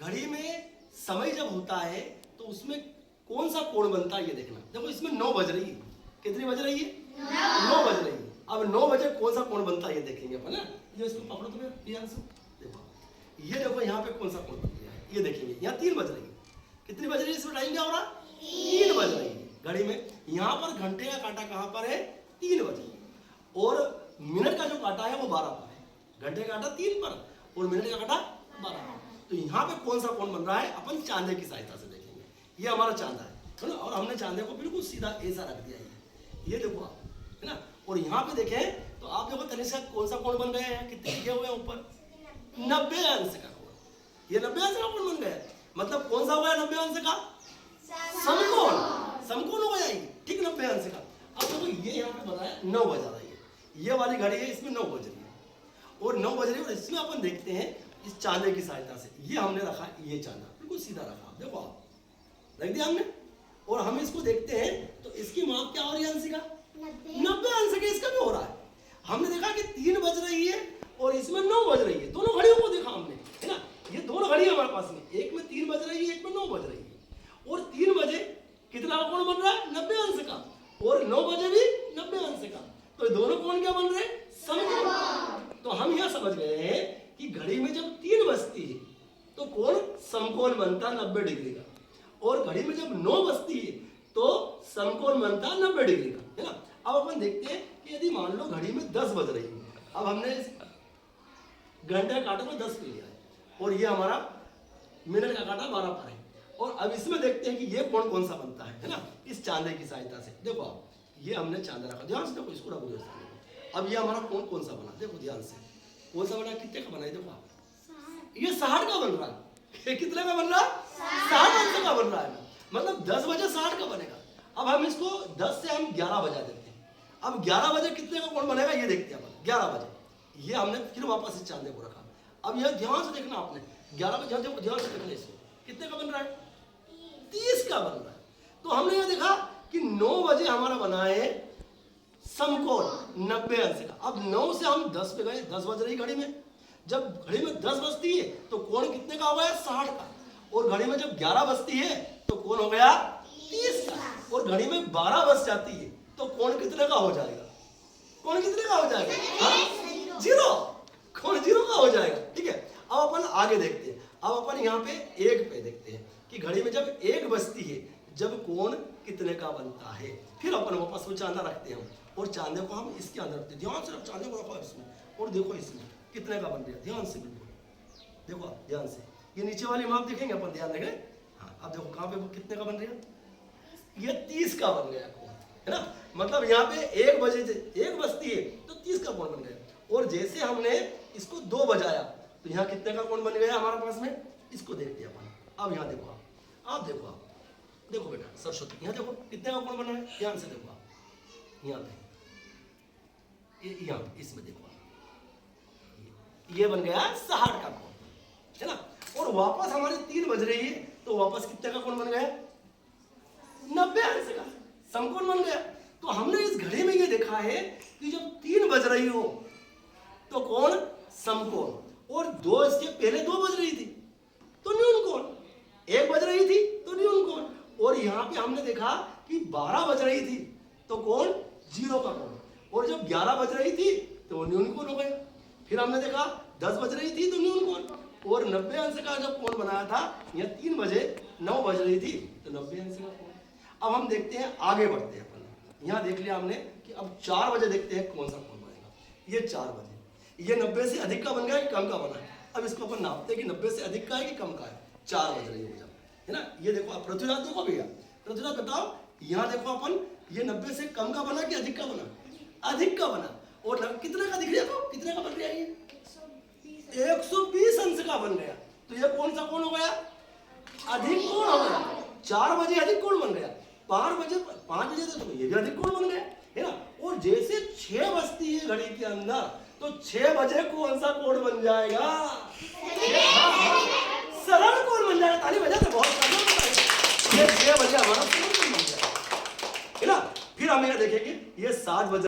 घड़ी में समय जब होता है तो उसमें कौन सा कोण बनता है ये देखना। देखो इसमें 9 बज रही है। कितनी बज रही है? 9 बज रही है। अब 9 बजे कौन सा कोण बनता है ये देखेंगे अपन ना। ये इसको पकड़ो तुम्हें ध्यान से देखो, ये देखो यहाँ पे कौन सा कोण बन गया है ये देखेंगे। यहाँ 3 बज रही है। कितनी बज रही है? इसमें टाइम क्या हो रहा? 3 बज रही है घड़ी में। यहाँ पर घंटे का कांटा कहाँ पर है? 3 बजे। और मिनट का जो कांटा है वो 12 पर है। घंटे का कांटा 3 पर और मिनट का कांटा 12 पर। तो यहाँ पे कौन सा कोण बन रहा है अपन चांदे की सहायता से देखेंगे। ये हमारा चांदा है ना, और हमने चांदे को बिल्कुल सीधा ऐसा रख दिया है। ये देखो आप, है ना। और यहाँ पे देखें तो आप देखो तनिष्का कौन सा कोण बन गया है? कितने लिखे हुए हैं ऊपर? 90 अंश का कोण। ये 90 अंश का कोण बन गया है। मतलब कौन सा हो गया 90 अंश का? समकोण। समकोण हो गया ये, ठीक 90 अंश का। अब देखो ये यहाँ पे बताया 9 बजा रही है। ये वाली घड़ी है, इसमें 9 बज रही है और 9 बज रही है। और इसमें अपन देखते हैं इस चांदे की सहायता से, ये हमने रखा ये चांदा बिल्कुल सीधा रखा। देखो आप रख दिया हमने। और हम इसको देखते हैं तो इसकी माप क्या हो रही है अंश का? 90 अंश का इसका भी हो रहा है। हमने देखा कि 3 बज रही है और इसमें 9 बज रही है। दोनों घड़ियों को देखा हमने, है ना। ये दोनों घड़ी हमारे पास में, एक में 3 बज रही है, एक में 9 बज रही है। और 3 बजे कितना कोण बन रहा है? 90 अंश का। और 9 बजे भी 90 अंश का। तो दोनों कोण क्या बन रहे हैं? समकोण। तो हम यह समझ गए हैं कि घड़ी में जब 3 बजती है तो कोण समकोण बनता 90 डिग्री का, और घड़ी में जब 9 बजती है तो समकोण बनता 90 डिग्री का, है ना। अब अपन देखते हैं कि यदि मान लो घड़ी में 10 बज रही है। अब हमने घंटे का कांटा को 10 पे लिया है और ये हमारा मिनट का कांटा 12 पर है। और अब इसमें देखते हैं कि ये कोण कौन सा बनता है ना, इस चांदे की सहायता से। देखो आप, ये हमने चांदा रखा, ध्यान से देखो, इसको रखो। अब ये हमारा कोण कौन सा बना? देखो ध्यान से, कौन सा बना? कितने का बना है? देखो आप, ये 60 का बन रहा है। ये कितने का बन रहा है? 60 अंश का बन रहा है। मतलब 10 बजे 60 का बनेगा। अब हम इसको 10 से हम 11 बजा देते हैं। अब 11 बजे कितने का कोण बनेगा ये देखते हैं अपन। 11 बजे ये हमने फिर वापस इस चांदे को रखा। अब यह ध्यान से देखना आपने, 11 बजे ध्यान से देखना इसको, कितने का बन रहा है? 30 का बन रहा है। तो हमने ये देखा कि 9 बजे हमारा बना है समकोण 90 अंश का। अब 9 से हम 10 पे गए, 10 बज रही घड़ी में। जब घड़ी में 10 बजती है तो कोण कितने का हो गया? 60 का। और घड़ी में जब 11 बजती है तो कोण हो गया 30 का। और घड़ी में 12 बज जाती है तो कोण कितने का हो जाएगा? कोण कितने का हो जाएगा? 0। कोण 0 का हो जाएगा, ठीक है। अब अपन आगे देखते हैं। अब अपन यहाँ पे 1 पे देखते हैं कि घड़ी में जब 1 बजती है जब कोण कितने का बनता है। फिर अपन वापस वो चांदा रखते हैं और चांदे को हम इसके अंदर रखते हैं। ध्यान से चांदे को रखो इसमें और देखो इसमें कितने का बन रहा है। ध्यान से बिल्कुल देखो आप, ध्यान से। ये नीचे वाली माप देखेंगे अपन, ध्यान देंगे। हाँ, अब देखो कहाँ पे वो कितने का बन रहा है? ये 30 का बन गया कोण, है ना। मतलब यहाँ पे 1 बजती है तो 30 का कोण बन गया। और जैसे हमने इसको 2 बजाया तो यहाँ कितने का कोण बन गया हमारे पास में? इसको देखते हैं अपन। अब यहाँ देखो आप देखो, आप देखो बेटा सरस्वती, यहाँ देखो कितने का कोण बना है। ध्यान से देखो आप, यहाँ पे यहाँ इसमें देखो आप, ये बन गया 60 का कोण, है ना। और वापस हमारी 3 बज रही है तो वापस कितने का कोण बन गया? 90 अंश का समकोण बन गया। तो हमने इस घड़ी में ये देखा है कि जब 3 बज रही हो तो कोण समकोण, और 2 इसके पहले 2 बज रही थी तो न्यून कोण, 1 बज रही थी तो न्यून कोण। और यहाँ पे हमने देखा कि 12 बज रही थी तो कोण 0 का कोण, और जब 11 बज रही थी तो न्यून कोण हो गया। फिर हमने देखा 10 बज रही थी तो न्यून कोण, और 90 अंश का जब कोण बनाया था, यहाँ 3 बजे 9 बज रही थी तो 90 अंश का कोण। अब हम देखते हैं, आगे बढ़ते हैं अपन। यहाँ देख लिया हमने कि अब 4 बजे देखते हैं कौन सा कोण बनेगा। ये 4 बजे, ये 90 से अधिक का बन गया कि कम का बना है। अब इसको अपन नापते हैं कि 90 से अधिक का है कि कम का है। 4 बज रही हो जब, है ना। ये देखो आप, पृथ्वीराज देखो भैया, पृथ्वीराज बताओ, यहाँ देखो अपन, ये 90 से कम का बना कि अधिक का बना? अधिक का बना। और कितने का दिख रहा है? कितने का बन रहा है? ये 120 अंश का बन गया। तो ये कौन सा कोण हो गया? अधिक कोण हो गया। 4 बजे अधिक कोण बन गया, 5 बजे तो ये भी अधिक कोण बन गया, है ना। और जैसे 6 बजती है घड़ी के अंदर तो 6 बजे कौन सा कोण बन जाएगा? सरल कोण बन जाएगा। ताली बजा दे, बहुत सरल। ये 6 बजे हमारा सरल कोण बन जाएगा, है ना। फिर हम यह देखेंगे ये 7 बजे